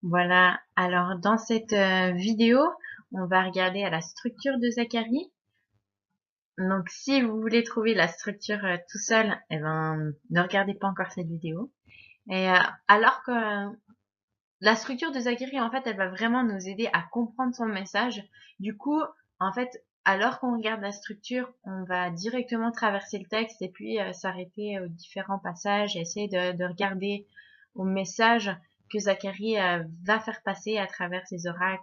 Voilà, alors dans cette vidéo, on va regarder à la structure de Zacharie. Donc si vous voulez trouver la structure tout seul, eh ben, ne regardez pas encore cette vidéo. Et alors que la structure de Zacharie, en fait, elle va vraiment nous aider à comprendre son message. Du coup, en fait, alors qu'on regarde la structure, on va directement traverser le texte et puis s'arrêter aux différents passages et essayer de regarder au message que Zacharie va faire passer à travers ses oracles,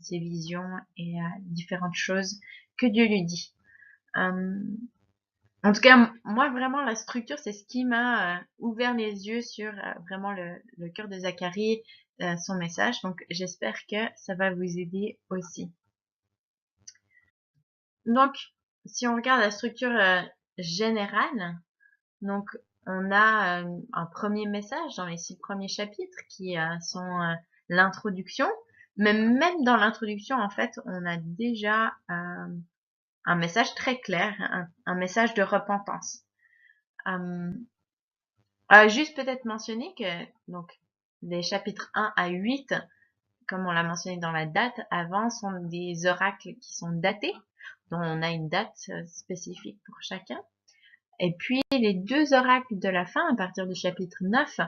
ses visions et différentes choses que Dieu lui dit. Euh, En tout cas, moi vraiment la structure, c'est ce qui m'a ouvert les yeux sur vraiment le cœur de Zacharie, son message. Donc j'espère que ça va vous aider aussi. Donc si on regarde la structure générale, donc on a un premier message dans les 6 premiers chapitres qui sont l'introduction. Mais même dans l'introduction, en fait, on a déjà un message très clair, un message de repentance. Euh, Juste peut-être mentionner que donc les chapitres 1 à 8, comme on l'a mentionné dans la date, avant sont des oracles qui sont datés, dont on a une date spécifique pour chacun. Et puis les 2 oracles de la fin, à partir du chapitre 9,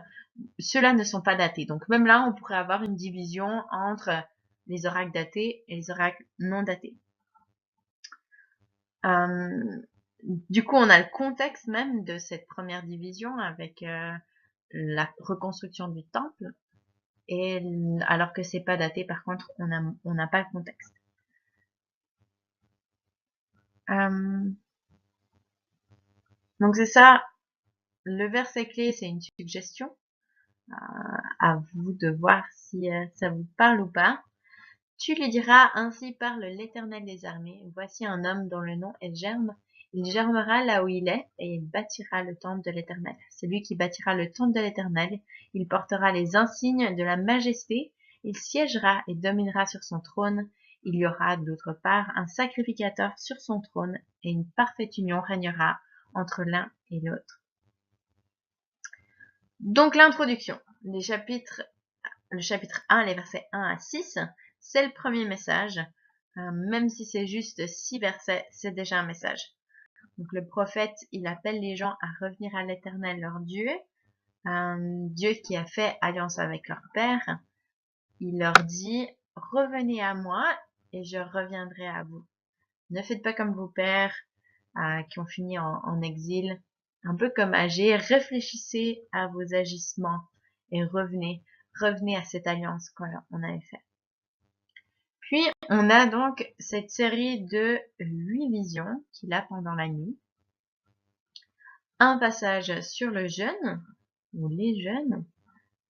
ceux-là ne sont pas datés. Donc même là, on pourrait avoir une division entre les oracles datés et les oracles non datés. Euh, du coup, on a le contexte même de cette première division avec la reconstruction du temple. Et alors que c'est pas daté, par contre, on n'a pas le contexte. Euh, donc c'est ça, le verset clé, c'est une suggestion. À vous de voir si ça vous parle ou pas. Tu lui diras, ainsi parle l'Éternel des armées. Voici un homme dont le nom est Germe. Il germera là où il est et il bâtira le temple de l'Éternel. C'est lui qui bâtira le temple de l'Éternel. Il portera les insignes de la majesté. Il siégera et dominera sur son trône. Il y aura d'autre part un sacrificateur sur son trône et une parfaite union régnera entre l'un et l'autre. Donc l'introduction. Le chapitre 1, les versets 1 à 6, c'est le premier message. Même si c'est juste 6 versets, c'est déjà un message. Donc le prophète, il appelle les gens à revenir à l'Éternel, leur Dieu, Dieu qui a fait alliance avec leur père. Il leur dit, revenez à moi et je reviendrai à vous. Ne faites pas comme vos pères qui ont fini en exil, un peu comme Agé. Réfléchissez à vos agissements et revenez à cette alliance qu'on avait faite. Puis, on a donc cette série de 8 visions qu'il a pendant la nuit. Un passage sur le jeûne, ou les jeûnes,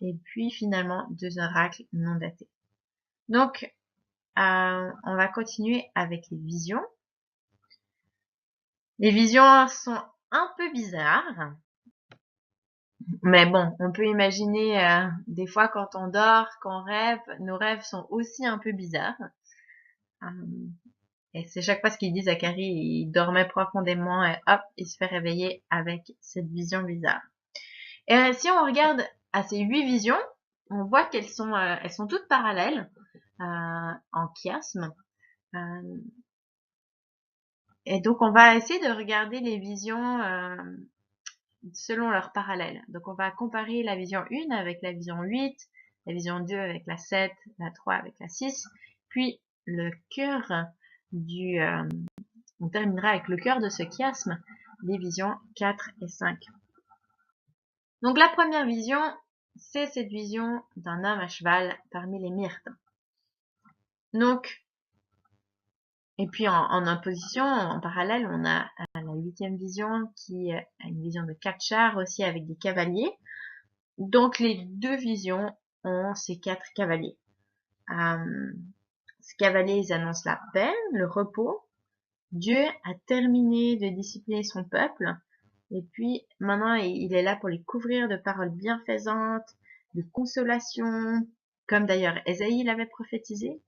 et puis finalement 2 oracles non datés. Donc, on va continuer avec les visions. Les visions sont un peu bizarres, mais bon, on peut imaginer des fois quand on dort, qu'on rêve, nos rêves sont aussi un peu bizarres. Et c'est chaque fois ce qu'il dit, Zacharie, il dormait profondément et hop, il se fait réveiller avec cette vision bizarre. Et si on regarde à ces 8 visions, on voit elles sont toutes parallèles en chiasme. Euh, et donc on va essayer de regarder les visions selon leurs parallèles. Donc on va comparer la vision 1 avec la vision 8, la vision 2 avec la 7, la 3 avec la 6, puis le cœur du... on terminera avec le cœur de ce chiasme, les visions 4 et 5. Donc la première vision, c'est cette vision d'un homme à cheval parmi les myrtes. Donc, et puis en opposition, en parallèle, on a la 8e vision qui est une vision de 4 chars aussi avec des cavaliers. Donc les 2 visions ont ces 4 cavaliers. Ces cavaliers, ils annoncent la paix, le repos. Dieu a terminé de discipliner son peuple. Et puis maintenant, il est là pour les couvrir de paroles bienfaisantes, de consolation, comme d'ailleurs Ésaïe l'avait prophétisé.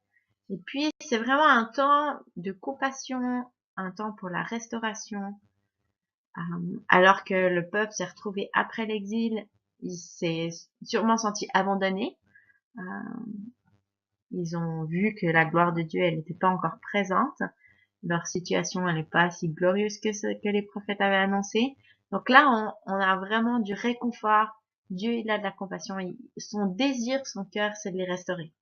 Et puis c'est vraiment un temps de compassion, un temps pour la restauration. Alors que le peuple s'est retrouvé après l'exil, il s'est sûrement senti abandonné. Ils ont vu que la gloire de Dieu, elle n'était pas encore présente. Leur situation, elle n'est pas si glorieuse que ce que les prophètes avaient annoncé. Donc là, on a vraiment du réconfort. Dieu, il a de la compassion. Son désir, son cœur, c'est de les restaurer.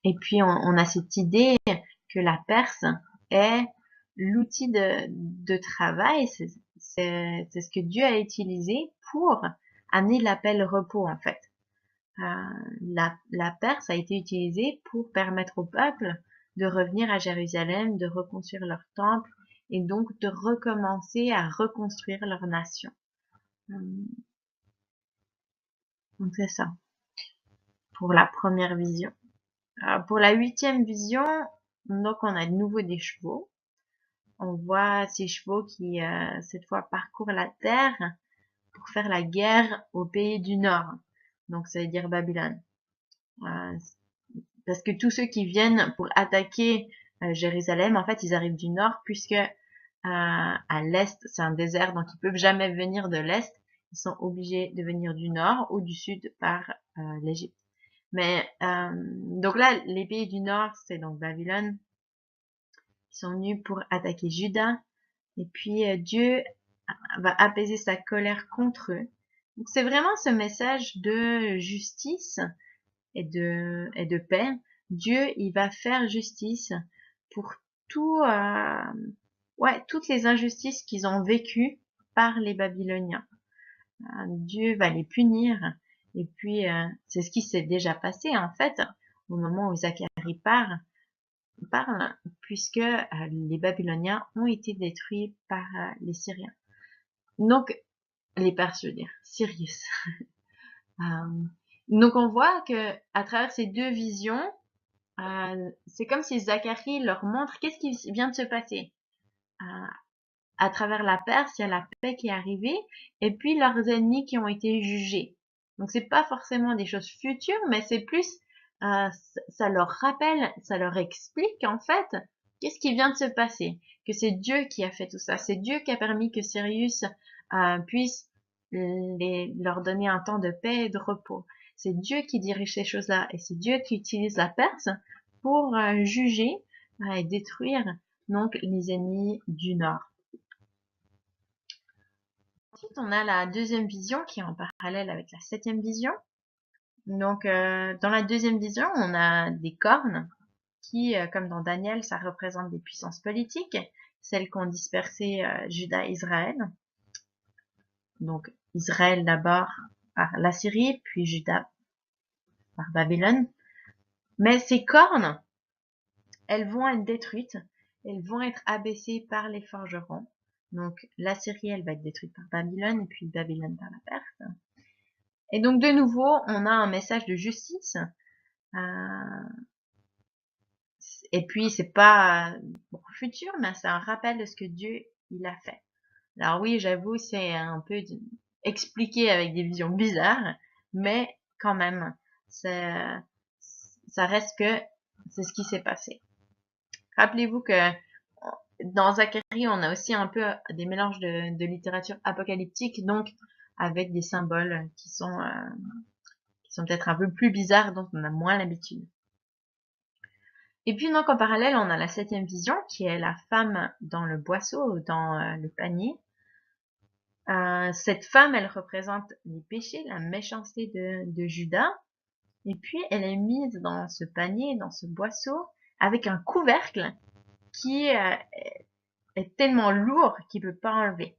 Et puis, on a cette idée que la Perse est l'outil de travail. C'est ce que Dieu a utilisé pour amener l'appel repos, en fait. La Perse a été utilisée pour permettre au peuple de revenir à Jérusalem, de reconstruire leur temple et donc de recommencer à reconstruire leur nation. Donc c'est ça pour la première vision. Pour la 8e vision, donc on a de nouveau des chevaux. On voit ces chevaux qui cette fois parcourent la terre pour faire la guerre au pays du Nord. Donc ça veut dire Babylone. Parce que tous ceux qui viennent pour attaquer Jérusalem, en fait, ils arrivent du nord, puisque à l'est, c'est un désert, donc ils peuvent jamais venir de l'est. Ils sont obligés de venir du nord ou du sud par l'Égypte. Mais donc là, les pays du nord, c'est donc Babylone. Ils sont venus pour attaquer Juda. Et puis Dieu va apaiser sa colère contre eux. Donc c'est vraiment ce message de justice et de paix. Dieu, il va faire justice pour tout, toutes les injustices qu'ils ont vécues par les Babyloniens. Dieu va les punir. Et puis, c'est ce qui s'est déjà passé, en fait, au moment où Zacharie parle, puisque les Babyloniens ont été détruits par les Syriens. Donc, les Perses, je veux dire, Sirius. Donc, on voit que à travers ces deux visions, c'est comme si Zacharie leur montre qu'est-ce qui vient de se passer. À travers la Perse, il y a la paix qui est arrivée, et puis leurs ennemis qui ont été jugés. Donc c'est pas forcément des choses futures, mais c'est plus, ça leur rappelle, ça leur explique en fait qu'est-ce qui vient de se passer, que c'est Dieu qui a fait tout ça, c'est Dieu qui a permis que Sirius puisse leur donner un temps de paix et de repos. C'est Dieu qui dirige ces choses-là, et c'est Dieu qui utilise la Perse pour juger et détruire donc les ennemis du Nord. Ensuite, on a la deuxième vision qui est en parallèle avec la 7e vision. Donc, dans la deuxième vision, on a des cornes qui, comme dans Daniel, ça représente des puissances politiques, celles qui ont dispersé Juda et Israël. Donc, Israël d'abord par l'Assyrie, puis Juda par Babylone. Mais ces cornes, elles vont être détruites, elles vont être abaissées par les forgerons. Donc, l'Assyrie, elle va être détruite par Babylone, et puis Babylone par la Perse. Et donc, de nouveau, on a un message de justice. Et puis, c'est pas pour le futur, mais c'est un rappel de ce que Dieu, il a fait. Alors oui, j'avoue, c'est un peu expliqué avec des visions bizarres, mais quand même, ça reste que c'est ce qui s'est passé. Rappelez-vous que dans Zacharie, on a aussi un peu des mélanges de littérature apocalyptique, donc avec des symboles qui sont peut-être un peu plus bizarres, dont on a moins l'habitude. Et puis donc en parallèle, on a la 7e vision, qui est la femme dans le boisseau, dans le panier. Cette femme, elle représente les péchés, la méchanceté de Judas. Et puis, elle est mise dans ce panier, dans ce boisseau, avec un couvercle qui est tellement lourd qu'il peut pas enlever.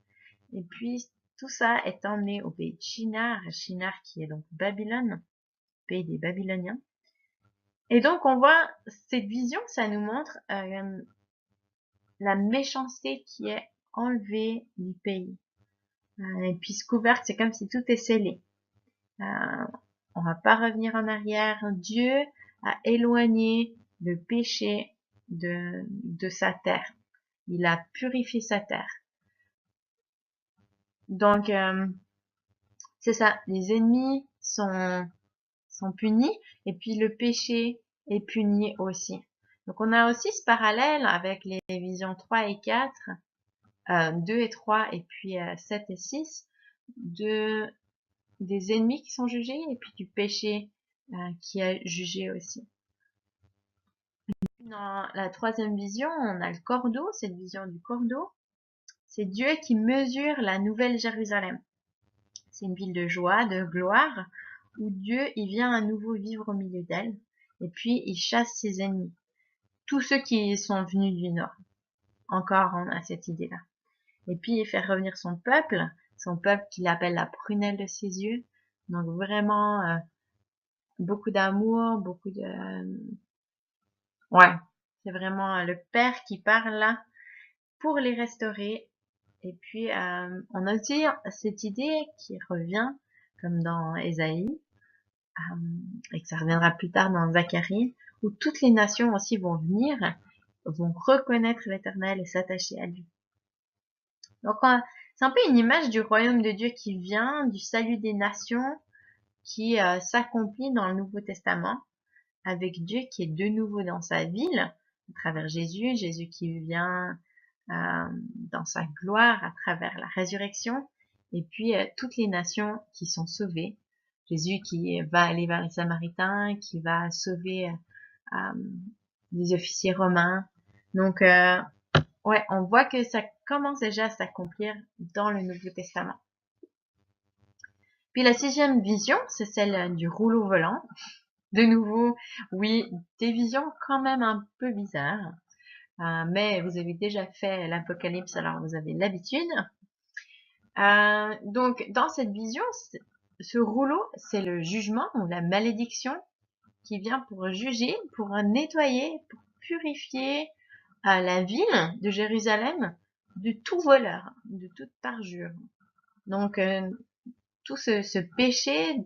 Et puis, tout ça est emmené au pays de Shinar, Shinar qui est donc Babylone, pays des Babyloniens. Et donc, on voit cette vision, ça nous montre la méchanceté qui est enlevée du pays. Et puis, ce couvercle, c'est comme si tout est scellé. On va pas revenir en arrière. Dieu a éloigné le péché de sa terre. Il a purifié sa terre. Donc, c'est ça. Les ennemis sont punis et puis le péché est puni aussi. Donc, on a aussi ce parallèle avec les visions 3 et 4, 2 et 3 et puis 7 et 6 de des ennemis qui sont jugés et puis du péché qui est jugé aussi. Dans la troisième vision, on a le cordeau, cette vision du cordeau. C'est Dieu qui mesure la nouvelle Jérusalem. C'est une ville de joie, de gloire, où Dieu, il vient à nouveau vivre au milieu d'elle, et puis il chasse ses ennemis. Tous ceux qui sont venus du nord. Encore, on a cette idée-là. Et puis il fait revenir son peuple qu'il appelle la prunelle de ses yeux. Donc vraiment, beaucoup d'amour, beaucoup de... ouais, c'est vraiment le Père qui parle là pour les restaurer. Et puis, on a aussi cette idée qui revient, comme dans Ésaïe, et que ça reviendra plus tard dans Zacharie, où toutes les nations aussi vont venir, vont reconnaître l'Éternel et s'attacher à lui. Donc, c'est un peu une image du royaume de Dieu qui vient, du salut des nations, qui s'accomplit dans le Nouveau Testament, avec Dieu qui est de nouveau dans sa ville, à travers Jésus, Jésus qui vient dans sa gloire à travers la résurrection, et puis toutes les nations qui sont sauvées. Jésus qui va aller vers les Samaritains, qui va sauver les officiers romains. Donc, ouais, on voit que ça commence déjà à s'accomplir dans le Nouveau Testament. Puis la sixième vision, c'est celle du rouleau volant. De nouveau, oui, des visions quand même un peu bizarres. Mais vous avez déjà fait l'Apocalypse, alors vous avez l'habitude. Donc, dans cette vision, ce rouleau, c'est le jugement ou la malédiction qui vient pour juger, pour nettoyer, pour purifier la ville de Jérusalem de tout voleur, de toute parjure. Donc, tout ce péché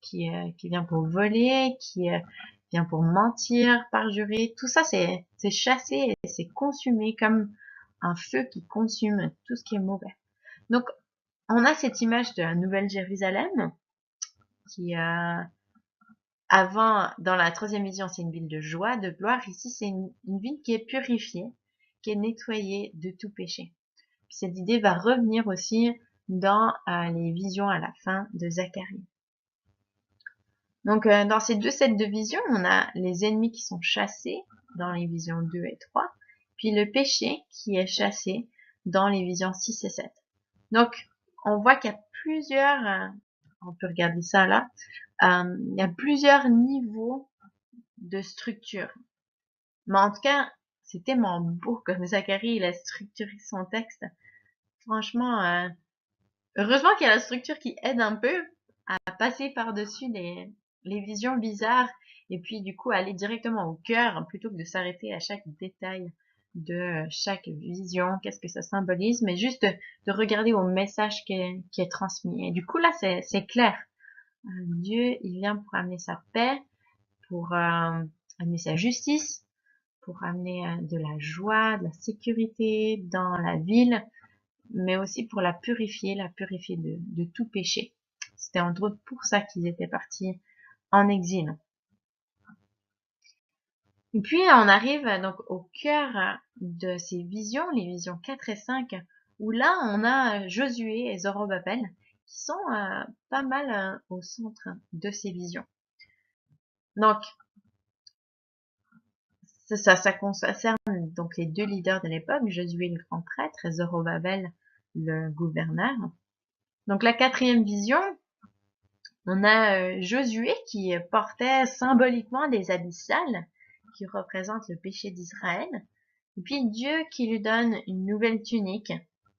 qui vient pour voler, qui vient pour mentir, parjurer, tout ça c'est chassé et c'est consumé comme un feu qui consume tout ce qui est mauvais. Donc on a cette image de la Nouvelle Jérusalem qui avant, dans la troisième vision, c'est une ville de joie, de gloire. Ici, c'est une ville qui est purifiée, qui est nettoyée de tout péché. Puis cette idée va revenir aussi dans les visions à la fin de Zacharie. Donc, dans ces deux sets de visions, on a les ennemis qui sont chassés dans les visions 2 et 3, puis le péché qui est chassé dans les visions 6 et 7. Donc, on voit qu'il y a plusieurs, on peut regarder ça là, il y a plusieurs niveaux de structure. Mais en tout cas, c'est tellement beau comme Zacharie, il a structuré son texte. Franchement, heureusement qu'il y a la structure qui aide un peu à passer par-dessus les visions bizarres et puis du coup aller directement au cœur plutôt que de s'arrêter à chaque détail de chaque vision, qu'est-ce que ça symbolise, mais juste de regarder au message qui est transmis. Et du coup là c'est clair. Dieu il vient pour amener sa paix, pour amener sa justice, pour amener de la joie, de la sécurité dans la ville, mais aussi pour la purifier de tout péché. C'était entre autres pour ça qu'ils étaient partis en exil. Et puis on arrive donc au cœur de ces visions, les visions 4 et 5, où là on a Josué et Zorobabel qui sont pas mal au centre de ces visions. Donc ça concerne donc les deux leaders de l'époque, Josué le grand prêtre et Zorobabel le gouverneur. Donc la quatrième vision, on a Josué qui portait symboliquement des habits sales qui représentent le péché d'Israël. Et puis Dieu qui lui donne une nouvelle tunique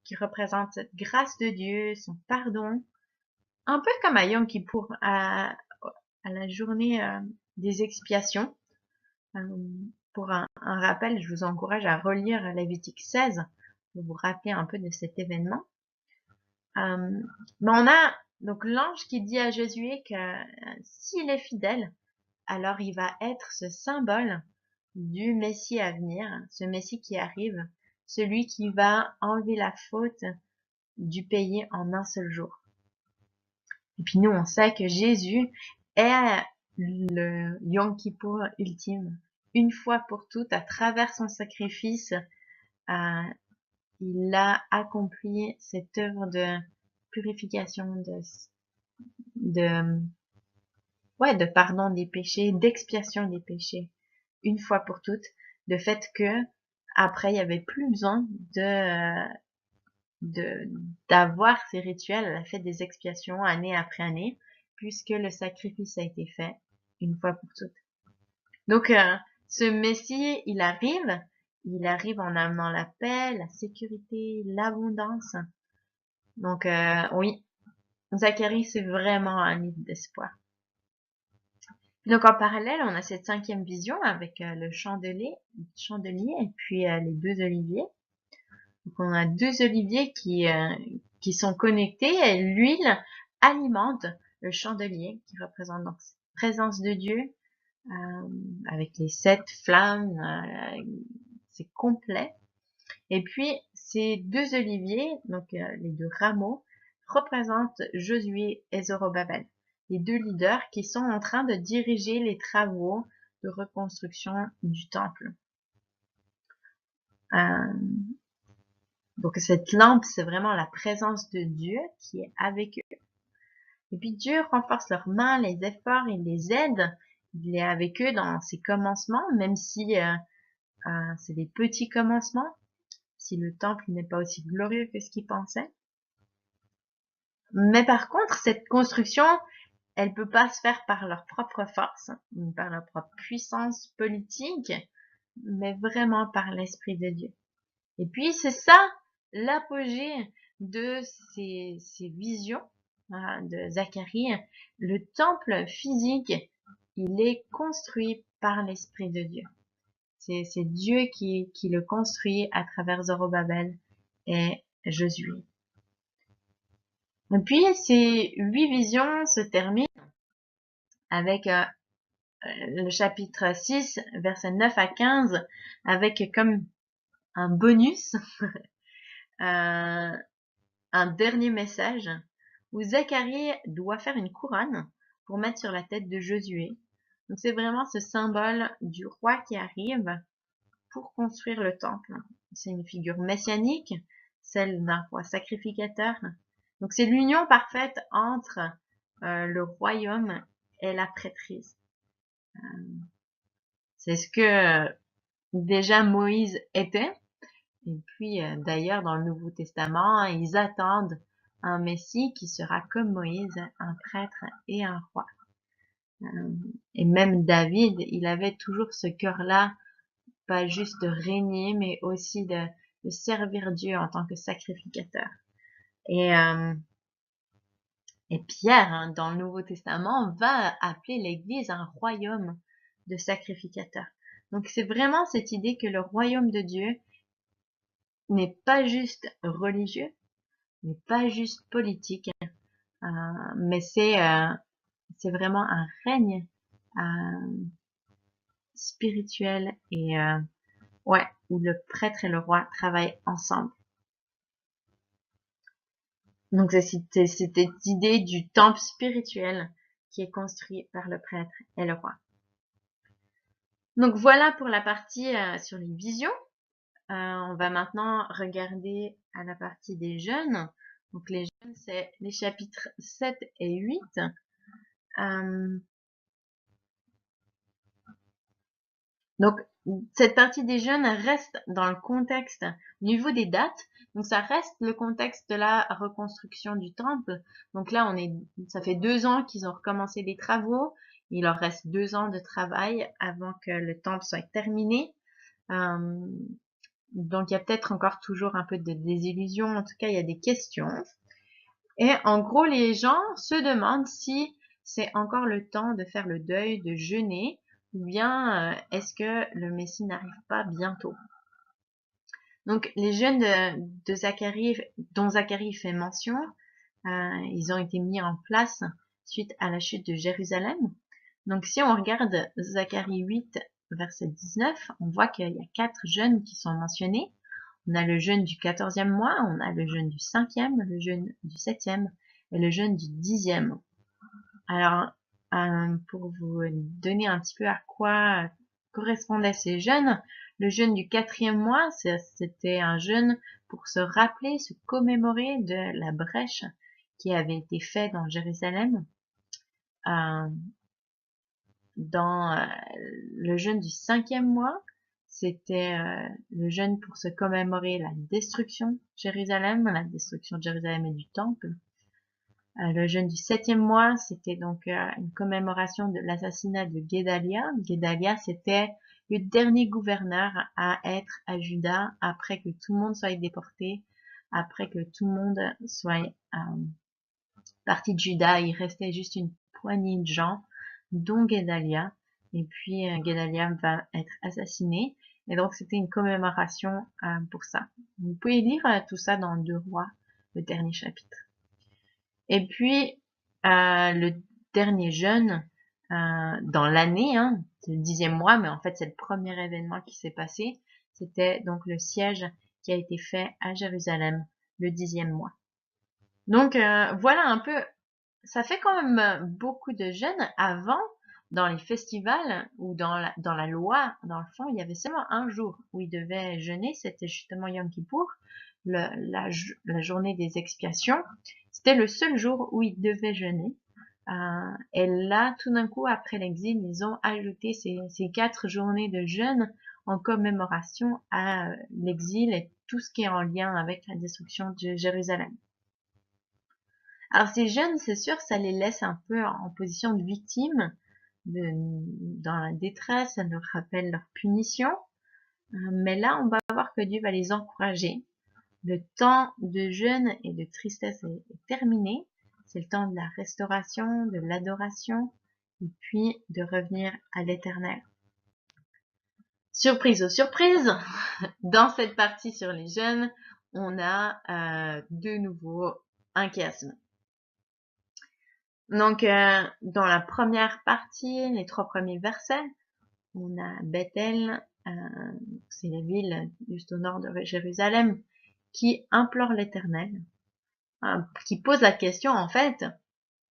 qui représente cette grâce de Dieu, son pardon. Un peu comme à Yom Kippour, à la journée des expiations. Pour un rappel, je vous encourage à relire Lévitique 16 pour vous rappeler un peu de cet événement. Mais on a donc l'ange qui dit à Josué que s'il est fidèle, alors il va être ce symbole du Messie à venir, ce Messie qui arrive, celui qui va enlever la faute du pays en un seul jour. Et puis nous, on sait que Jésus est le Yom Kippour ultime. Une fois pour toutes, à travers son sacrifice, il a accompli cette œuvre de purification, de pardon des péchés, d'expiation des péchés, une fois pour toutes, de fait que après il y avait plus besoin d'avoir ces rituels à la fête des expiations année après année, puisque le sacrifice a été fait une fois pour toutes. Donc ce Messie, il arrive en amenant la paix, la sécurité, l'abondance. Donc oui, Zacharie, c'est vraiment un livre d'espoir. Donc en parallèle, on a cette 5e vision avec le chandelier et puis les 2 oliviers. Donc on a 2 oliviers qui sont connectés et l'huile alimente le chandelier qui représente donc la présence de Dieu avec les 7 flammes, c'est complet. Et puis ces 2 oliviers, donc les 2 rameaux, représentent Josué et Zorobabel, les 2 leaders qui sont en train de diriger les travaux de reconstruction du temple. Donc cette lampe, c'est vraiment la présence de Dieu qui est avec eux. Et puis Dieu renforce leurs mains, les efforts, il les aide, il est avec eux dans ces commencements, même si c'est des petits commencements, si le temple n'est pas aussi glorieux que ce qu'ils pensaient. Mais par contre, cette construction, elle peut pas se faire par leur propre force, par leur propre puissance politique, mais vraiment par l'Esprit de Dieu. Et puis, c'est ça l'apogée de ces visions de Zacharie. Le temple physique, il est construit par l'Esprit de Dieu. C'est Dieu qui le construit à travers Zorobabel et Josué. Et puis, ces 8 visions se terminent avec le chapitre 6, versets 9 à 15, avec comme un bonus un dernier message où Zacharie doit faire une couronne pour mettre sur la tête de Josué. Donc c'est vraiment ce symbole du roi qui arrive pour construire le temple. C'est une figure messianique, celle d'un roi sacrificateur. Donc c'est l'union parfaite entre le royaume et la prêtrise. C'est ce que déjà Moïse était. Et puis d'ailleurs dans le Nouveau Testament, ils attendent un Messie qui sera comme Moïse, un prêtre et un roi. Et même David, il avait toujours ce cœur-là, pas juste de régner, mais aussi de servir Dieu en tant que sacrificateur. Et Pierre, hein, dans le Nouveau Testament, va appeler l'Église un royaume de sacrificateurs. Donc c'est vraiment cette idée que le royaume de Dieu n'est pas juste religieux, n'est pas juste politique, mais c'est vraiment un règne spirituel et ouais, où le prêtre et le roi travaillent ensemble. Donc c'est cette idée du temple spirituel qui est construit par le prêtre et le roi. Donc voilà pour la partie sur les visions. On va maintenant regarder à la partie des jeûnes. Donc les jeûnes, c'est les chapitres 7 et 8. Donc cette partie des jeûnes reste dans le contexte au niveau des dates. Donc ça reste le contexte de la reconstruction du temple. Donc là, ça fait 2 ans qu'ils ont recommencé les travaux. Il leur reste 2 ans de travail avant que le temple soit terminé. Donc il y a peut-être encore toujours un peu de désillusion. En tout cas, il y a des questions. Et en gros, les gens se demandent si c'est encore le temps de faire le deuil, de jeûner, ou bien est-ce que le Messie n'arrive pas bientôt. Donc les jeûnes de Zacharie, dont Zacharie fait mention, ils ont été mis en place suite à la chute de Jérusalem. Donc si on regarde Zacharie 8, verset 19, on voit qu'il y a 4 jeûnes qui sont mentionnés. On a le jeûne du 14e mois, on a le jeûne du 5e, le jeûne du 7e et le jeûne du 10e. Alors, pour vous donner un petit peu à quoi correspondaient ces jeûnes, le jeûne du 4e mois, c'était un jeûne pour se rappeler, se commémorer de la brèche qui avait été faite dans Jérusalem. dans le jeûne du 5e mois, c'était le jeûne pour se commémorer la destruction de Jérusalem et du temple. Le jeûne du 7e mois, c'était donc une commémoration de l'assassinat de Guédalia. Guédalia, c'était le dernier gouverneur à être à Juda après que tout le monde soit déporté, après que tout le monde soit parti de Juda. Il restait juste une poignée de gens, dont Guédalia. Et puis Guédalia va être assassiné. Et donc c'était une commémoration pour ça. Vous pouvez lire tout ça dans 2 Rois, le dernier chapitre. Et puis le dernier jeûne dans l'année, hein, c'est le 10e mois, mais en fait c'est le premier événement qui s'est passé. C'était donc le siège qui a été fait à Jérusalem le 10e mois. Donc voilà un peu, ça fait quand même beaucoup de jeûnes. Avant, dans les festivals ou dans la loi, dans le fond, il y avait seulement un jour où ils devaient jeûner, c'était justement Yom Kippour, la journée des expiations. C'était le seul jour où ils devaient jeûner. Et là, tout d'un coup, après l'exil, ils ont ajouté ces 4 journées de jeûne en commémoration à l'exil et tout ce qui est en lien avec la destruction de Jérusalem. Alors ces jeunes, c'est sûr, ça les laisse un peu en position de victime, dans la détresse, ça leur rappelle leur punition. Mais là, on va voir que Dieu va les encourager. Le temps de jeûne et de tristesse est terminé. C'est le temps de la restauration, de l'adoration, et puis de revenir à l'Éternel. Surprise aux surprises, dans cette partie sur les jeûnes, on a de nouveau un chiasme. Donc, dans la première partie, les 3 premiers versets, on a Bethel, c'est la ville juste au nord de Jérusalem, qui implore l'Éternel, qui pose la question en fait,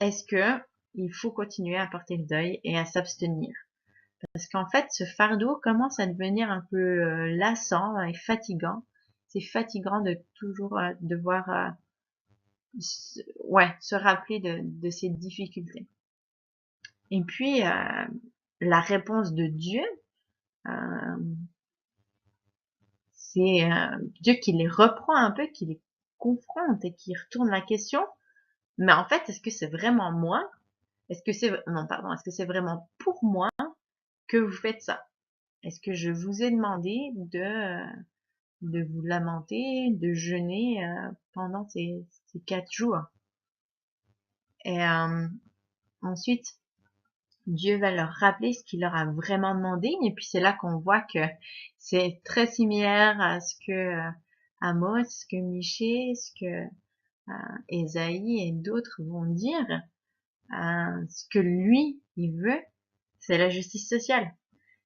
est-ce que il faut continuer à porter le deuil et à s'abstenir? Parce qu'en fait, ce fardeau commence à devenir un peu lassant et fatigant. C'est fatigant de toujours devoir se rappeler de ces difficultés. Et puis, la réponse de Dieu, c'est Dieu qui les reprend un peu, qui les confronte et qui retourne la question. Mais en fait, est-ce que c'est vraiment moi? Est-ce que c'est vraiment pour moi que vous faites ça? Est-ce que je vous ai demandé de vous lamenter, de jeûner pendant ces 4 jours? Et ensuite, Dieu va leur rappeler ce qu'il leur a vraiment demandé. Et puis c'est là qu'on voit que c'est très similaire à ce que Amos, ce que Michée, ce que Ésaïe et d'autres vont dire. Ce que lui, il veut, c'est la justice sociale.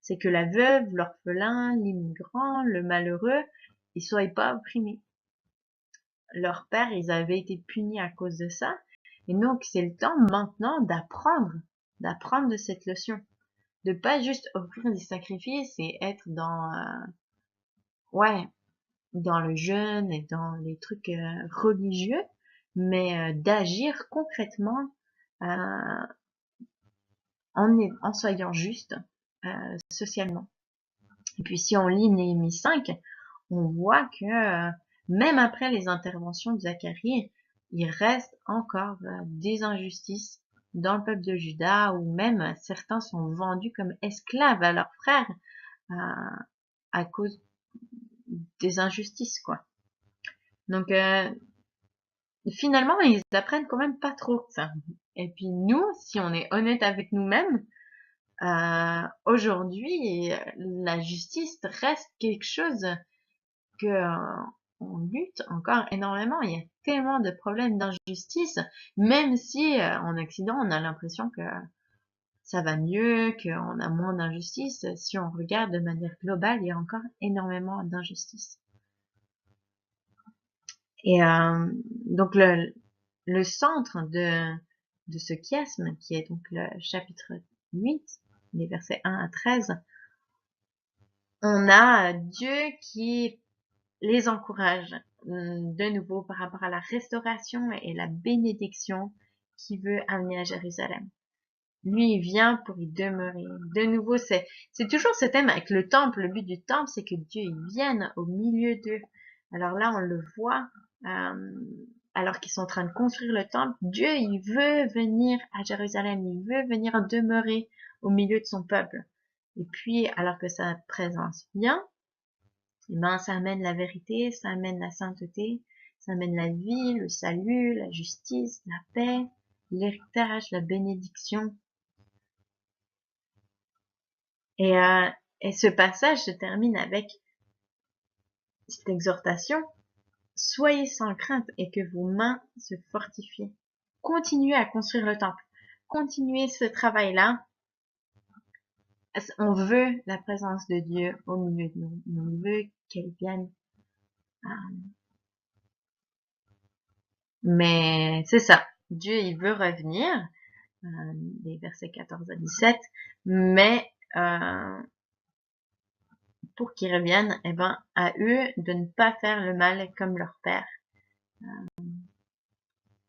C'est que la veuve, l'orphelin, l'immigrant, le malheureux, ils soient pas opprimés. Leurs pères, ils avaient été punis à cause de ça. Et donc, c'est le temps maintenant d'apprendre de cette leçon. De pas juste offrir des sacrifices et être dans le jeûne et dans les trucs religieux, mais d'agir concrètement en soyant juste socialement. Et puis si on lit Néhémie 5, on voit que même après les interventions de Zacharie, il reste encore des injustices dans le peuple de Juda, où même certains sont vendus comme esclaves à leurs frères à cause des injustices, quoi. Donc finalement, ils apprennent quand même pas trop ça. Et puis nous, si on est honnête avec nous-mêmes, aujourd'hui, la justice reste quelque chose que on lutte encore énormément. Il y a tellement de problèmes d'injustice, même si en Occident, on a l'impression que ça va mieux, qu'on a moins d'injustice. Si on regarde de manière globale, il y a encore énormément d'injustice. Et donc le centre de ce chiasme, qui est donc le chapitre 8, les versets 1 à 13, on a Dieu qui les encourage de nouveau par rapport à la restauration et la bénédiction qu'il veut amener à Jérusalem. Lui, il vient pour y demeurer. De nouveau, c'est toujours ce thème avec le temple. Le but du temple, c'est que Dieu il vienne au milieu d'eux. Alors là, on le voit, alors qu'ils sont en train de construire le temple, Dieu, il veut venir à Jérusalem, il veut venir demeurer au milieu de son peuple. Et puis, alors que sa présence vient, eh ben, ça amène la vérité, ça amène la sainteté, ça amène la vie, le salut, la justice, la paix, l'héritage, la bénédiction. Et, euh, et ce passage se termine avec cette exhortation. Soyez sans crainte et que vos mains se fortifient. Continuez à construire le temple. Continuez ce travail-là. On veut la présence de Dieu au milieu de nous. On veut qu'elle vienne. Mais c'est ça. Dieu, il veut revenir. Les versets 14 à 17. Mais pour qu'ils reviennent, eh ben, à eux de ne pas faire le mal comme leur père.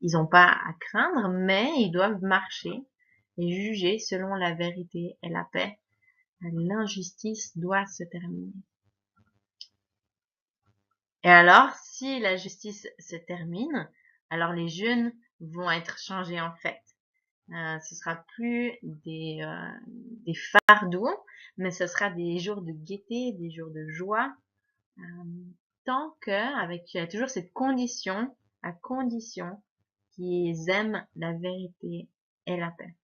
Ils n'ont pas à craindre, mais ils doivent marcher et juger selon la vérité et la paix. L'injustice doit se terminer. Et alors, si la justice se termine, alors les jeunes vont être changés en fête. Ce sera plus des fardeaux, mais ce sera des jours de gaieté, des jours de joie, tant que, avec toujours cette condition, à condition qu'ils aiment la vérité et la paix.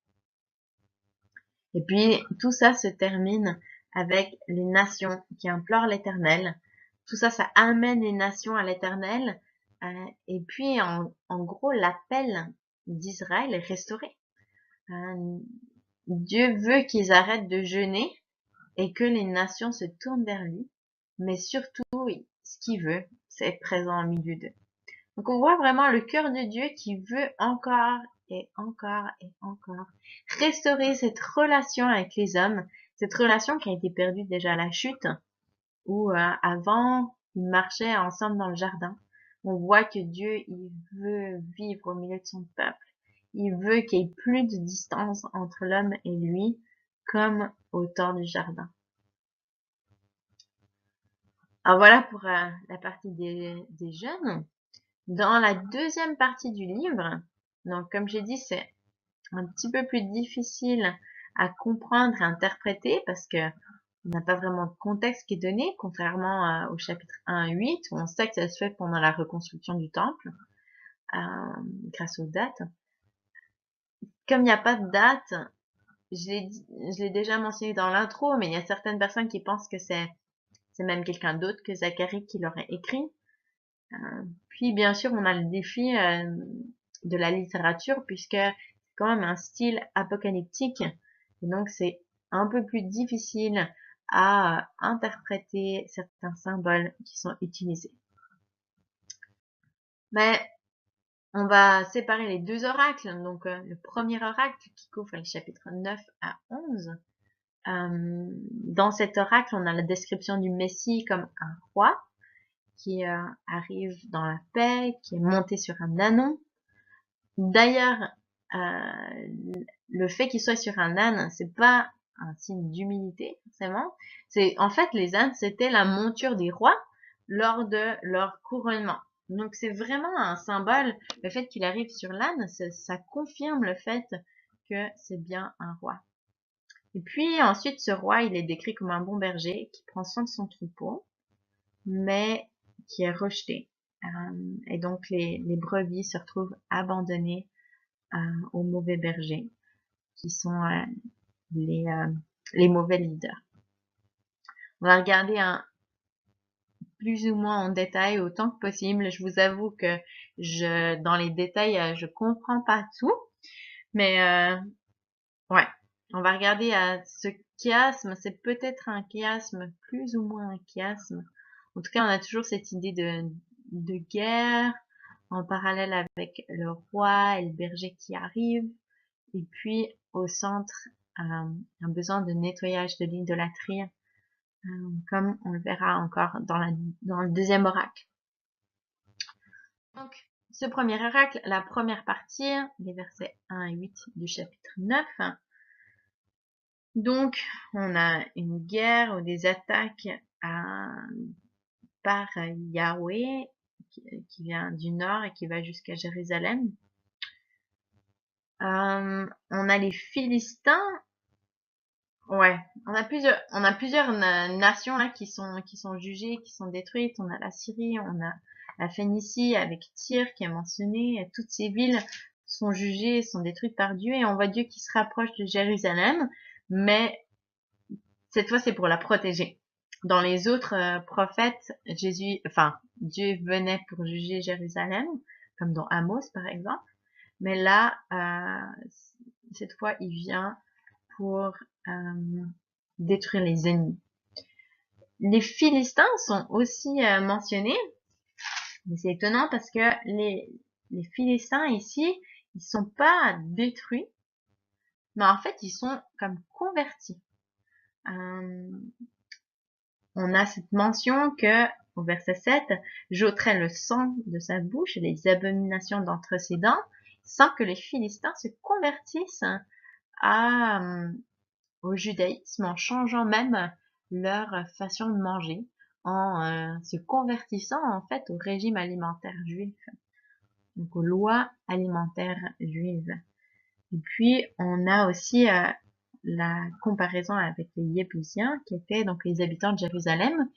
Et puis, tout ça se termine avec les nations qui implorent l'Éternel. Tout ça, ça amène les nations à l'Éternel. Et puis, en gros, l'appel d'Israël est restauré. Dieu veut qu'ils arrêtent de jeûner et que les nations se tournent vers lui. Mais surtout, ce qu'il veut, c'est être présent au milieu d'eux. Donc, on voit vraiment le cœur de Dieu qui veut encore et encore et encore restaurer cette relation avec les hommes, cette relation qui a été perdue déjà à la chute, où avant, ils marchaient ensemble dans le jardin. On voit que Dieu, il veut vivre au milieu de son peuple. Il veut qu'il y ait plus de distance entre l'homme et lui, comme au temps du jardin. Alors voilà pour la partie des jeunes. Dans la deuxième partie du livre, donc comme j'ai dit, c'est un petit peu plus difficile à comprendre et interpréter parce que on n'a pas vraiment de contexte qui est donné, contrairement au chapitre 1 à 8, où on sait que ça se fait pendant la reconstruction du temple, grâce aux dates. Comme il n'y a pas de date, je l'ai déjà mentionné dans l'intro, mais il y a certaines personnes qui pensent que c'est même quelqu'un d'autre que Zacharie qui l'aurait écrit. Puis bien sûr, on a le défi de la littérature, puisque c'est quand même un style apocalyptique, et donc c'est un peu plus difficile à interpréter certains symboles qui sont utilisés. Mais on va séparer les deux oracles. Donc le premier oracle qui couvre les chapitres 9 à 11. Dans cet oracle, on a la description du Messie comme un roi qui arrive dans la paix, qui est monté sur un âne. D'ailleurs, le fait qu'il soit sur un âne, c'est pas un signe d'humilité, forcément. C'est, en fait, les ânes, c'était la monture des rois lors de leur couronnement. Donc, c'est vraiment un symbole. Le fait qu'il arrive sur l'âne, ça confirme le fait que c'est bien un roi. Et puis, ensuite, ce roi, il est décrit comme un bon berger qui prend soin de son troupeau, mais qui est rejeté. Et donc, les brebis se retrouvent abandonnées aux mauvais bergers, qui sont les mauvais leaders. On va regarder plus ou moins en détail autant que possible. Je vous avoue que dans les détails, je comprends pas tout, mais ouais, on va regarder ce chiasme. C'est peut-être un chiasme, plus ou moins un chiasme. En tout cas, on a toujours cette idée de guerre en parallèle avec le roi et le berger qui arrivent. Et puis, au centre, un besoin de nettoyage de l'idolâtrie, comme on le verra encore dans le deuxième oracle. Donc, ce premier oracle, la première partie, les versets 1 et 8 du chapitre 9, Donc, on a une guerre ou des attaques par Yahweh qui vient du nord et qui va jusqu'à Jérusalem. On a les Philistins. Ouais, on a plusieurs nations là qui sont jugées, qui sont détruites. On a la Syrie, on a la Phénicie avec Tyr qui est mentionné. Toutes ces villes sont jugées, sont détruites par Dieu et on voit Dieu qui se rapproche de Jérusalem, mais cette fois c'est pour la protéger. Dans les autres prophètes, Dieu venait pour juger Jérusalem, comme dans Amos par exemple. Mais là, cette fois, il vient pour détruire les ennemis. Les Philistins sont aussi mentionnés, mais c'est étonnant parce que les Philistins ici, ils sont pas détruits, mais en fait, ils sont comme convertis. On a cette mention que, au verset 7, j'ôterai le sang de sa bouche et les abominations d'entre ses dents, sans que les Philistins se convertissent au judaïsme en changeant même leur façon de manger, en se convertissant en fait au régime alimentaire juif, donc aux lois alimentaires juives. Et puis on a aussi la comparaison avec les Yébusiens, qui étaient donc les habitants de Jérusalem,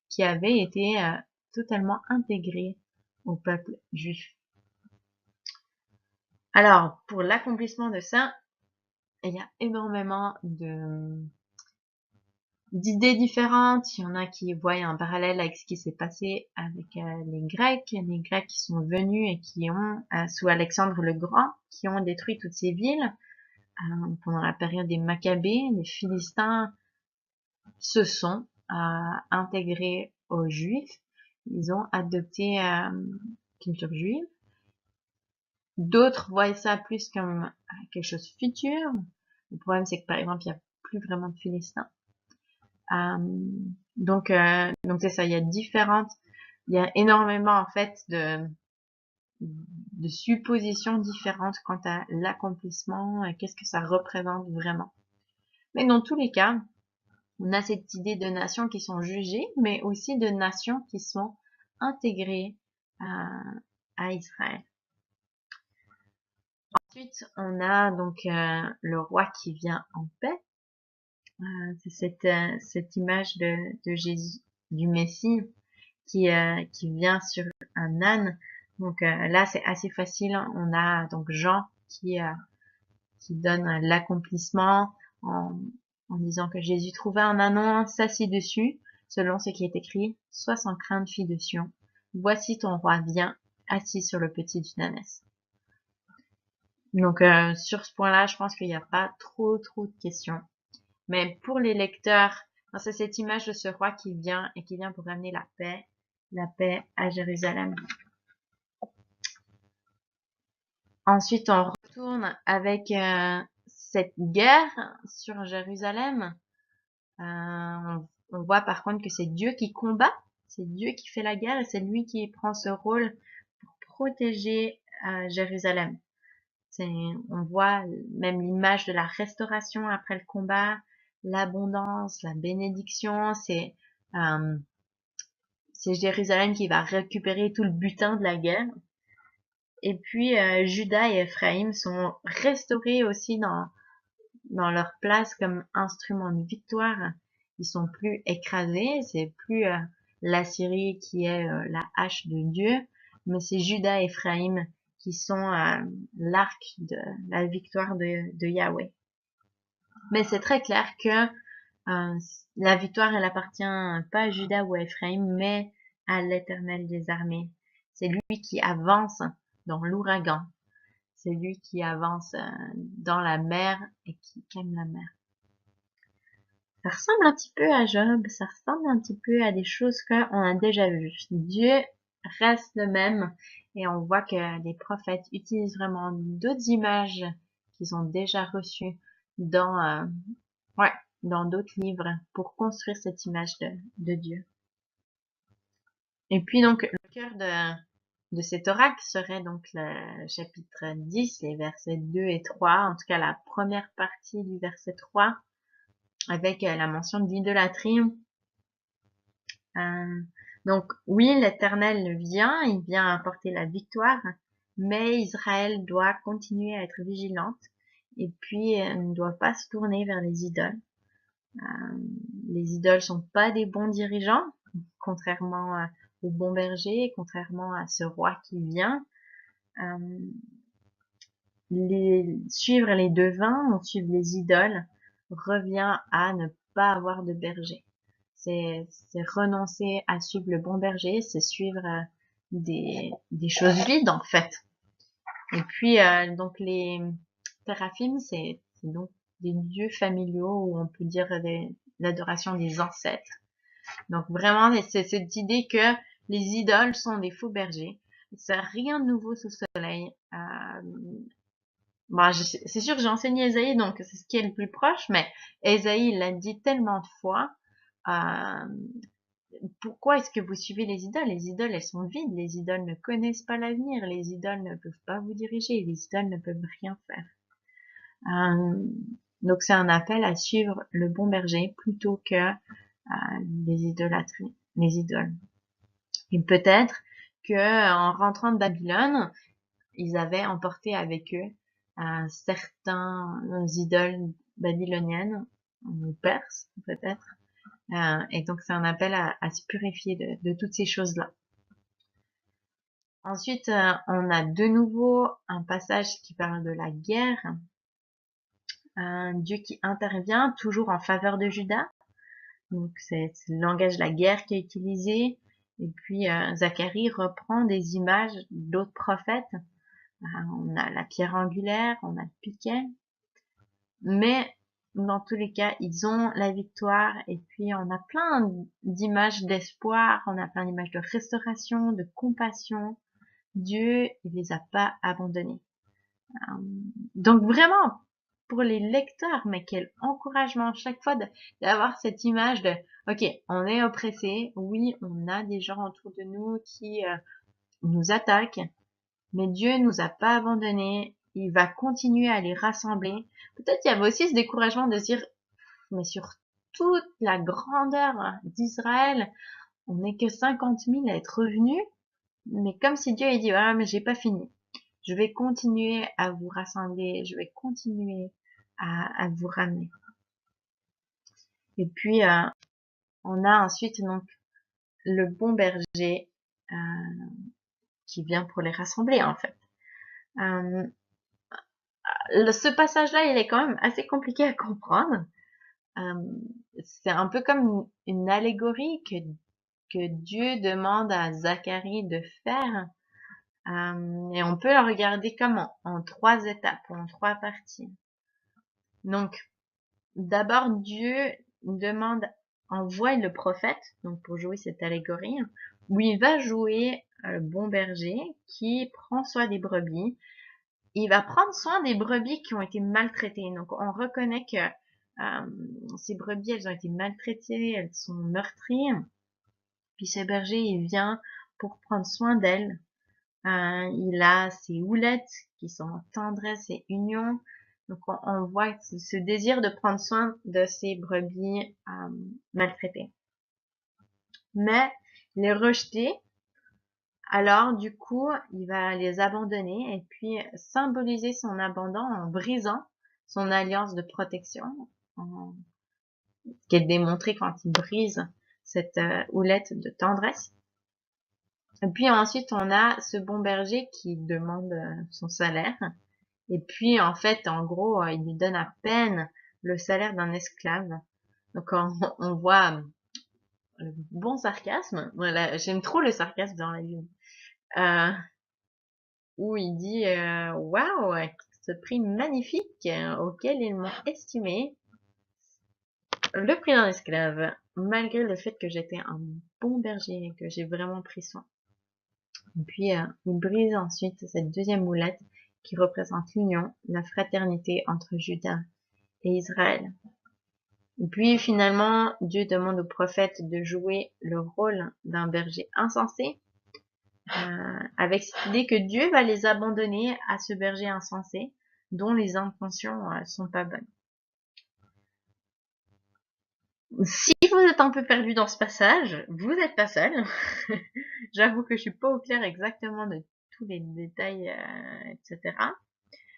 qui avaient été totalement intégrés au peuple juif. Alors, pour l'accomplissement de ça, il y a énormément d'idées différentes. Il y en a qui voient un parallèle avec ce qui s'est passé avec les Grecs qui sont venus et qui ont, sous Alexandre le Grand, qui ont détruit toutes ces villes pendant la période des Maccabées. Les Philistins se sont intégrés aux Juifs. Ils ont adopté culture juive. D'autres voient ça plus comme quelque chose de futur. Le problème, c'est que par exemple, il n'y a plus vraiment de Philistins. Donc c'est ça, il y a énormément en fait de suppositions différentes quant à l'accomplissement, qu'est-ce que ça représente vraiment. Mais dans tous les cas, on a cette idée de nations qui sont jugées, mais aussi de nations qui sont intégrées à Israël. Ensuite, on a donc le roi qui vient en paix. C'est cette image de Jésus, du Messie, qui vient sur un âne. Donc là, c'est assez facile. On a donc Jean qui donne l'accomplissement en disant que Jésus trouva un ânon, s'assit dessus, selon ce qui est écrit, sois sans crainte, fille de Sion. Voici ton roi vient, assis sur le petit d'une ânesse. Donc sur ce point-là, je pense qu'il n'y a pas trop de questions. Mais pour les lecteurs, c'est cette image de ce roi qui vient et qui vient pour amener la paix à Jérusalem. Ensuite, on retourne avec cette guerre sur Jérusalem. On voit par contre que c'est Dieu qui combat, c'est Dieu qui fait la guerre et c'est lui qui prend ce rôle pour protéger Jérusalem. On voit même l'image de la restauration après le combat, l'abondance, la bénédiction. C'est Jérusalem qui va récupérer tout le butin de la guerre. Et puis Juda et Ephraïm sont restaurés aussi dans leur place comme instrument de victoire. Ils sont plus écrasés, c'est plus la Syrie qui est la hache de Dieu, mais c'est Juda et Ephraïm qui sont l'arc de la victoire de Yahweh. Mais c'est très clair que la victoire, elle appartient pas à Juda ou à Ephraïm, mais à l'Éternel des armées. C'est lui qui avance dans l'ouragan. C'est lui qui avance dans la mer et qui calme la mer. Ça ressemble un petit peu à Job, ça ressemble un petit peu à des choses qu'on a déjà vues. Dieu reste le même et on voit que les prophètes utilisent vraiment d'autres images qu'ils ont déjà reçues dans d'autres livres pour construire cette image de Dieu. Et puis donc le cœur de cet oracle serait donc le chapitre 10, les versets 2 et 3, en tout cas la première partie du verset 3 avec la mention d'idolâtrie. Donc oui, l'Éternel vient, il vient apporter la victoire, mais Israël doit continuer à être vigilante et puis ne doit pas se tourner vers les idoles. Les idoles sont pas des bons dirigeants, contrairement au bon berger, contrairement à ce roi qui vient. Suivre les devins ou suivre les idoles revient à ne pas avoir de berger. C'est renoncer à suivre le bon berger, c'est suivre des choses vides en fait. Et puis donc les Téraphim, c'est donc des dieux familiaux où on peut dire l'adoration des ancêtres. Donc vraiment c'est cette idée que les idoles sont des faux bergers. C'est rien de nouveau sous le soleil. Bon, c'est sûr que j'ai enseigné Ésaïe, donc c'est ce qui est le plus proche, mais Ésaïe l'a dit tellement de fois. Euh, Pourquoi est-ce que vous suivez les idoles? Les idoles, elles sont vides. Les idoles ne connaissent pas l'avenir. Les idoles ne peuvent pas vous diriger. Les idoles ne peuvent rien faire. Donc c'est un appel à suivre le bon berger plutôt que les idolâtries, les idoles. Et peut-être que en rentrant de Babylone, ils avaient emporté avec eux certains idoles babyloniennes ou perses peut-être. Et donc c'est un appel à se purifier de toutes ces choses-là. Ensuite, on a de nouveau un passage qui parle de la guerre. Un Dieu qui intervient toujours en faveur de Juda. Donc c'est le langage de la guerre qui est utilisé. Et puis Zacharie reprend des images d'autres prophètes. On a la pierre angulaire, on a le piquet. Mais dans tous les cas, ils ont la victoire. Et puis on a plein d'images d'espoir, on a plein d'images de restauration, de compassion. Dieu, il les a pas abandonnés. Donc vraiment, pour les lecteurs, mais quel encouragement chaque fois d'avoir cette image de, ok, on est oppressé, oui, on a des gens autour de nous qui nous attaquent, mais Dieu nous a pas abandonnés, il va continuer à les rassembler. Peut-être il y avait aussi ce découragement de se dire, mais sur toute la grandeur d'Israël, on n'est que 50 000 à être revenus, mais comme si Dieu a dit, ah, mais j'ai pas fini. Je vais continuer à vous rassembler, je vais continuer à vous ramener. Et puis, on a ensuite donc le bon berger qui vient pour les rassembler en fait. Ce passage-là, il est quand même assez compliqué à comprendre. C'est un peu comme une allégorie que Dieu demande à Zacharie de faire. Et on peut le regarder comme en 3 étapes, en 3 parties. Donc, d'abord, Dieu envoie le prophète, donc pour jouer cette allégorie, où il va jouer le bon berger qui prend soin des brebis. Il va prendre soin des brebis qui ont été maltraitées. Donc, on reconnaît que ces brebis, elles ont été maltraitées, elles sont meurtries. Puis ce berger, il vient pour prendre soin d'elles. Il a ses houlettes qui sont en tendresse et union. Donc on voit ce désir de prendre soin de ces brebis maltraitées. Mais les rejeter, alors du coup, il va les abandonner et puis symboliser son abandon en brisant son alliance de protection, qui est démontrée quand il brise cette houlette de tendresse. Et puis ensuite, on a ce bon berger qui demande son salaire. Et puis, en fait, en gros, il lui donne à peine le salaire d'un esclave. Donc, on voit le bon sarcasme. Voilà, j'aime trop le sarcasme dans la vie. Où il dit, waouh, ce prix magnifique auquel ils m'ont estimé le prix d'un esclave, malgré le fait que j'étais un bon berger et que j'ai vraiment pris soin. Et puis, il brise ensuite cette deuxième houlette qui représente l'union, la fraternité entre Juda et Israël. Et puis finalement, Dieu demande au prophète de jouer le rôle d'un berger insensé, avec cette idée que Dieu va les abandonner à ce berger insensé, dont les intentions sont pas bonnes. Si vous êtes un peu perdu dans ce passage, vous n'êtes pas seul. J'avoue que je suis pas au clair exactement de tous les détails, etc.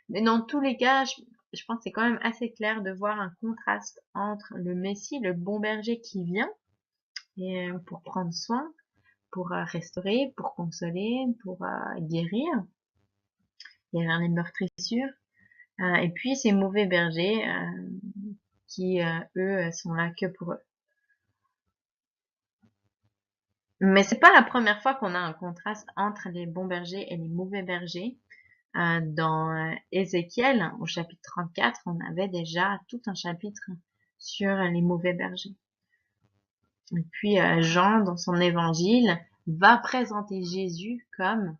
Mais dans tous les cas, je pense que c'est quand même assez clair de voir un contraste entre le Messie, le bon berger qui vient et, pour prendre soin, pour restaurer, pour consoler, pour guérir les meurtrissures, et puis ces mauvais bergers qui, eux, sont là que pour eux. Mais c'est pas la première fois qu'on a un contraste entre les bons bergers et les mauvais bergers. Dans Ézéchiel, au chapitre 34, on avait déjà tout un chapitre sur les mauvais bergers. Et puis Jean, dans son évangile, va présenter Jésus comme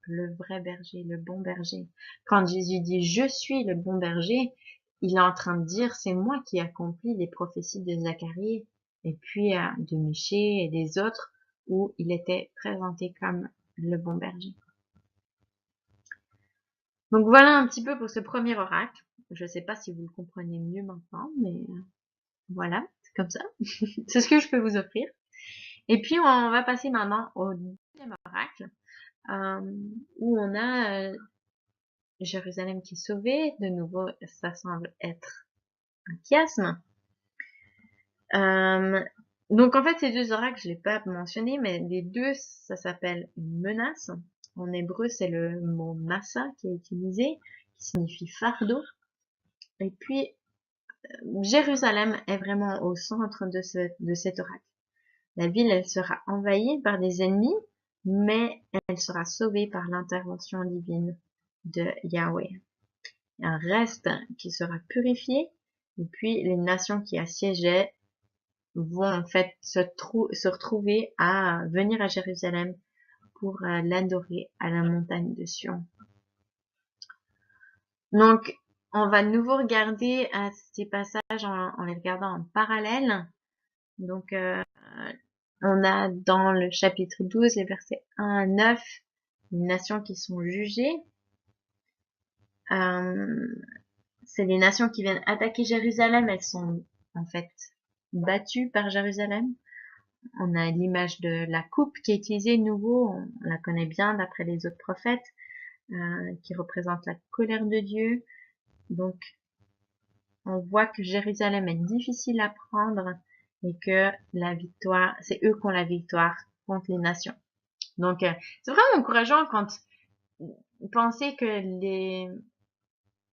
le vrai berger, le bon berger. Quand Jésus dit « Je suis le bon berger », il est en train de dire « C'est moi qui accomplis les prophéties de Zacharie et puis de Michée et des autres où il était présenté comme le bon berger. » Donc voilà un petit peu pour ce premier oracle. Je ne sais pas si vous le comprenez mieux maintenant, mais voilà, c'est comme ça. C'est ce que je peux vous offrir. Et puis on va passer maintenant au deuxième oracle, où on a Jérusalem qui est sauvée. De nouveau, ça semble être un chiasme. Donc en fait, ces deux oracles, je ne l'ai pas mentionné, mais les deux, ça s'appelle une menace. En hébreu, c'est le mot massa qui est utilisé, qui signifie fardeau. Et puis, Jérusalem est vraiment au centre de cet oracle. La ville, elle sera envahie par des ennemis, mais elle sera sauvée par l'intervention divine de Yahweh. Il y a un reste qui sera purifié, et puis les nations qui assiégeaient vont en fait se retrouver à venir à Jérusalem pour l'adorer à la montagne de Sion. Donc, on va de nouveau regarder ces passages en les regardant en parallèle. Donc, on a dans le chapitre 12, les versets 1 à 9, les nations qui sont jugées. C'est les nations qui viennent attaquer Jérusalem. Elles sont en fait battues par Jérusalem. On a l'image de la coupe qui est utilisée de nouveau. On la connaît bien d'après les autres prophètes, qui représente la colère de Dieu. Donc, on voit que Jérusalem est difficile à prendre et que la victoire, c'est eux qui ont la victoire contre les nations. Donc, c'est vraiment encourageant quand vous pensez que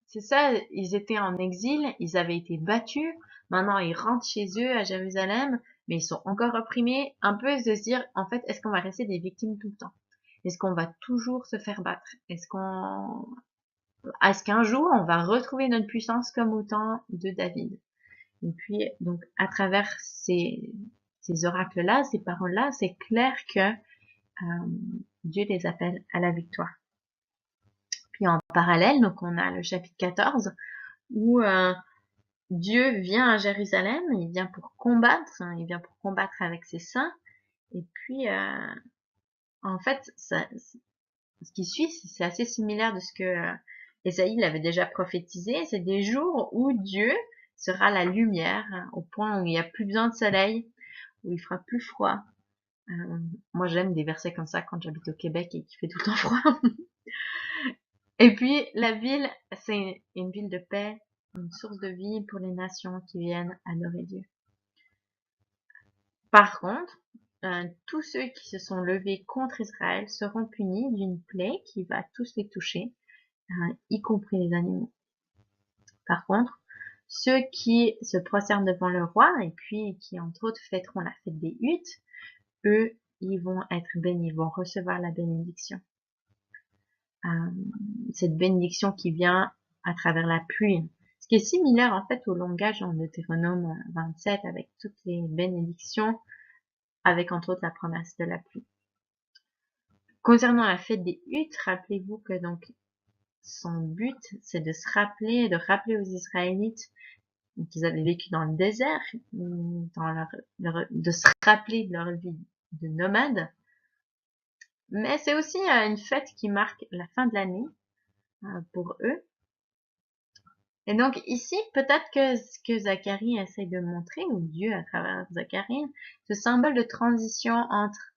c'est ça, ils étaient en exil, ils avaient été battus, maintenant ils rentrent chez eux à Jérusalem, mais ils sont encore opprimés, un peu de se dire, en fait, est-ce qu'on va rester des victimes tout le temps? Est-ce qu'on va toujours se faire battre? Est-ce qu'un jour on va retrouver notre puissance comme au temps de David? Et puis, donc, à travers ces oracles-là, ces paroles-là, c'est clair que Dieu les appelle à la victoire. Puis en parallèle, donc on a le chapitre 14 où Dieu vient à Jérusalem, il vient pour combattre, il vient pour combattre avec ses saints. Et puis, en fait, ce qui suit, c'est assez similaire de ce que Ésaïe avait déjà prophétisé. C'est des jours où Dieu sera la lumière, au point où il n'y a plus besoin de soleil, où il fera plus froid. Moi, j'aime des versets comme ça quand j'habite au Québec et qu'il fait tout le temps froid. Et puis, la ville, c'est une ville de paix, une source de vie pour les nations qui viennent adorer Dieu. Par contre, tous ceux qui se sont levés contre Israël seront punis d'une plaie qui va tous les toucher, y compris les animaux. Par contre, ceux qui se prosternent devant le roi et puis qui, entre autres, fêteront la fête des huttes, eux, ils vont être bénis, ils vont recevoir la bénédiction. Cette bénédiction qui vient à travers la pluie. Ce qui est similaire en fait au langage en Deutéronome 27 avec toutes les bénédictions, avec entre autres la promesse de la pluie. Concernant la fête des huttes, rappelez-vous que donc son but c'est de rappeler aux Israélites qu'ils avaient vécu dans le désert, de se rappeler de leur vie de nomade. Mais c'est aussi une fête qui marque la fin de l'année pour eux. Et donc ici, peut-être que ce que Zacharie essaie de montrer, ou Dieu à travers Zacharie, ce symbole de transition entre,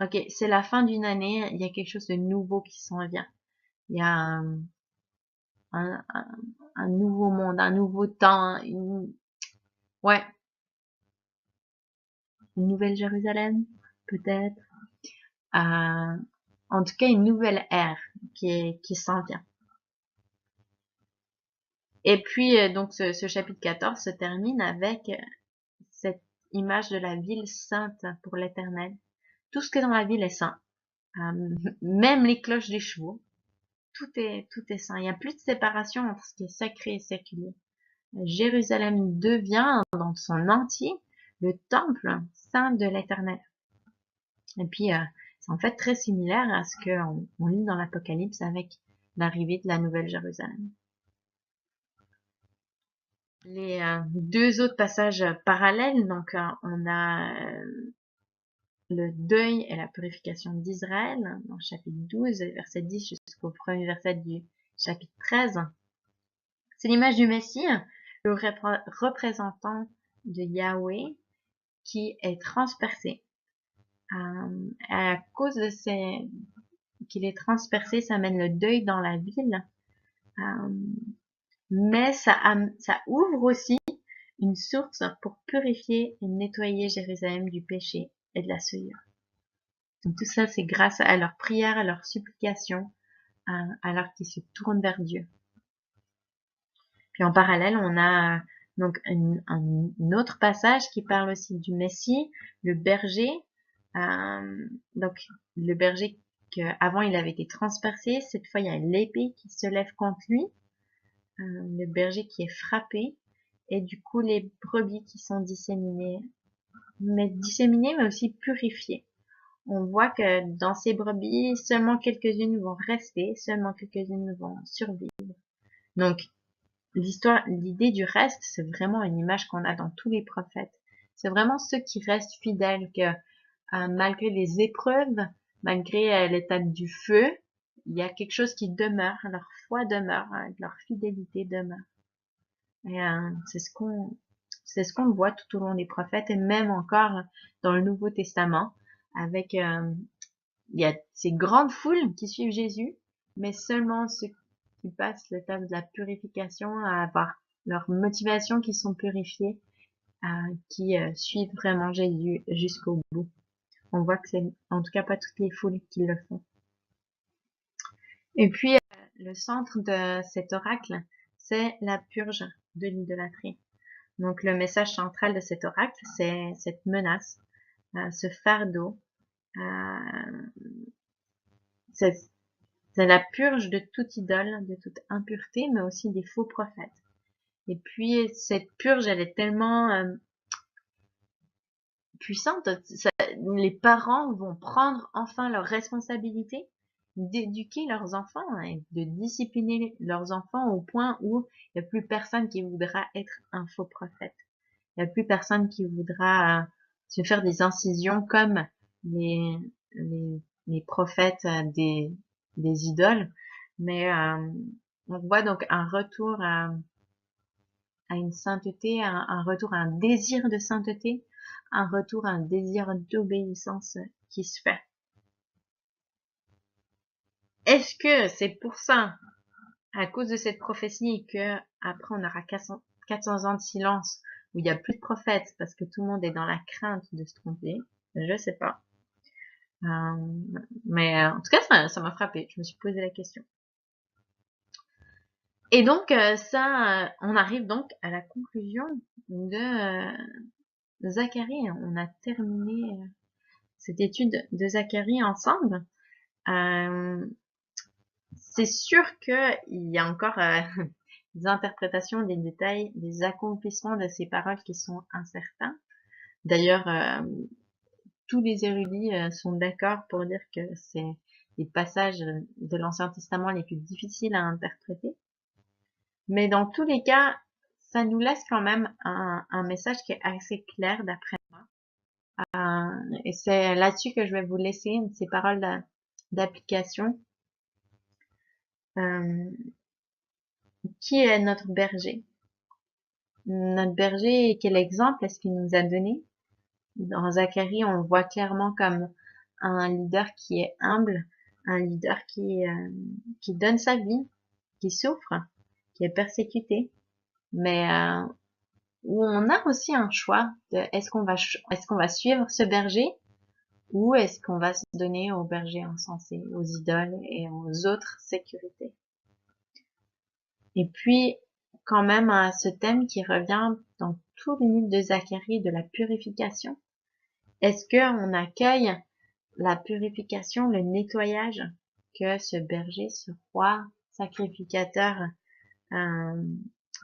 ok, c'est la fin d'une année, il y a quelque chose de nouveau qui s'en vient. Il y a un, un nouveau monde, un nouveau temps, ouais, une nouvelle Jérusalem, peut-être. En tout cas, une nouvelle ère qui s'en vient. Et puis, donc, ce chapitre 14 se termine avec cette image de la ville sainte pour l'Éternel. Tout ce qui est dans la ville est saint. Même les cloches des chevaux. Tout est saint. Il n'y a plus de séparation entre ce qui est sacré et séculier. Jérusalem devient, dans son entier, le temple saint de l'Éternel. Et puis, c'est en fait très similaire à ce qu'on lit dans l'Apocalypse avec l'arrivée de la Nouvelle Jérusalem. Les deux autres passages parallèles, donc on a le deuil et la purification d'Israël, dans le chapitre 12, verset 10 jusqu'au premier verset du chapitre 13. C'est l'image du Messie, le représentant de Yahweh, qui est transpercé. À cause de qu'il est transpercé, ça amène le deuil dans la ville. Mais ça ouvre aussi une source pour purifier et nettoyer Jérusalem du péché et de la souillure. Donc tout ça, c'est grâce à leur prière, à leur supplication, alors qu'ils se tournent vers Dieu. Puis en parallèle, on a donc un autre passage qui parle aussi du Messie, le berger. Donc le berger qu'avant il avait été transpercé, cette fois il y a l'épée qui se lève contre lui, le berger qui est frappé, et du coup les brebis qui sont disséminées mais aussi purifiées. On voit que dans ces brebis, seulement quelques-unes vont rester, seulement quelques-unes vont survivre. Donc, l'idée du reste, c'est vraiment une image qu'on a dans tous les prophètes. C'est vraiment ceux qui restent fidèles, que malgré les épreuves, malgré l'étape du feu, il y a quelque chose qui demeure, leur foi demeure, leur fidélité demeure. Et c'est ce qu'on voit tout au long des prophètes et même encore dans le Nouveau Testament, avec il y a ces grandes foules qui suivent Jésus, mais seulement ceux qui passent l'étape de la purification, à avoir leurs motivations qui sont purifiées, qui suivent vraiment Jésus jusqu'au bout. On voit que c'est en tout cas pas toutes les foules qui le font. Et puis le centre de cet oracle, c'est la purge de l'idolâtrie. Donc le message central de cet oracle, c'est cette menace, ce fardeau, c'est la purge de toute idole, de toute impureté, mais aussi des faux prophètes. Et puis cette purge, elle est tellement puissante, les parents vont prendre enfin leur responsabilité d'éduquer leurs enfants et de discipliner leurs enfants au point où il n'y a plus personne qui voudra être un faux prophète. Il n'y a plus personne qui voudra se faire des incisions comme les, les prophètes des idoles. Mais on voit donc un retour à une sainteté, un retour à un désir de sainteté, un retour à un désir d'obéissance qui se fait. Est-ce que c'est pour ça, à cause de cette prophétie, que après on aura 400 ans de silence, où il n'y a plus de prophètes, parce que tout le monde est dans la crainte de se tromper? Je sais pas. Mais en tout cas, ça m'a frappé. Je me suis posé la question. Et donc, on arrive donc à la conclusion de Zacharie. On a terminé cette étude de Zacharie ensemble. C'est sûr qu'il y a encore des interprétations, des détails, des accomplissements de ces paroles qui sont incertains. D'ailleurs, tous les érudits sont d'accord pour dire que c'est les passages de l'Ancien Testament les plus difficiles à interpréter. Mais dans tous les cas, ça nous laisse quand même un message qui est assez clair d'après moi. Et c'est là-dessus que je vais vous laisser ces paroles d'application. Qui est notre berger? Notre berger, quel exemple est-ce qu'il nous a donné? Dans Zacharie, on le voit clairement comme un leader qui est humble, un leader qui donne sa vie, qui souffre, qui est persécuté, mais où on a aussi un choix de est-ce qu'on va suivre ce berger ou est-ce qu'on va se donner au berger insensé, aux idoles et aux autres sécurités. Et puis, quand même, à ce thème qui revient dans tout le livre de Zacharie de la purification. Est-ce qu'on accueille la purification, le nettoyage que ce berger, ce roi sacrificateur euh,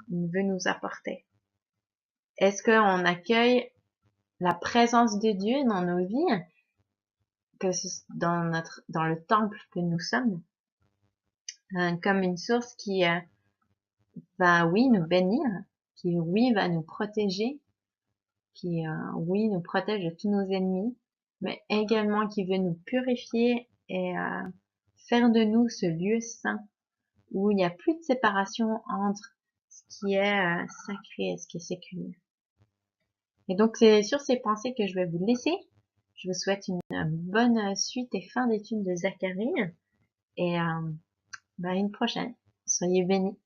veut nous apporter? Est-ce qu'on accueille la présence de Dieu dans nos vies, dans le temple que nous sommes, comme une source qui va, oui, nous bénir, qui, oui, va nous protéger, qui, oui, nous protège de tous nos ennemis, mais également qui veut nous purifier et faire de nous ce lieu saint où il n'y a plus de séparation entre ce qui est sacré et ce qui est séculier. Et donc c'est sur ces pensées que je vais vous laisser. Je vous souhaite une bonne suite et fin d'études de Zacharie et une prochaine. Soyez bénis.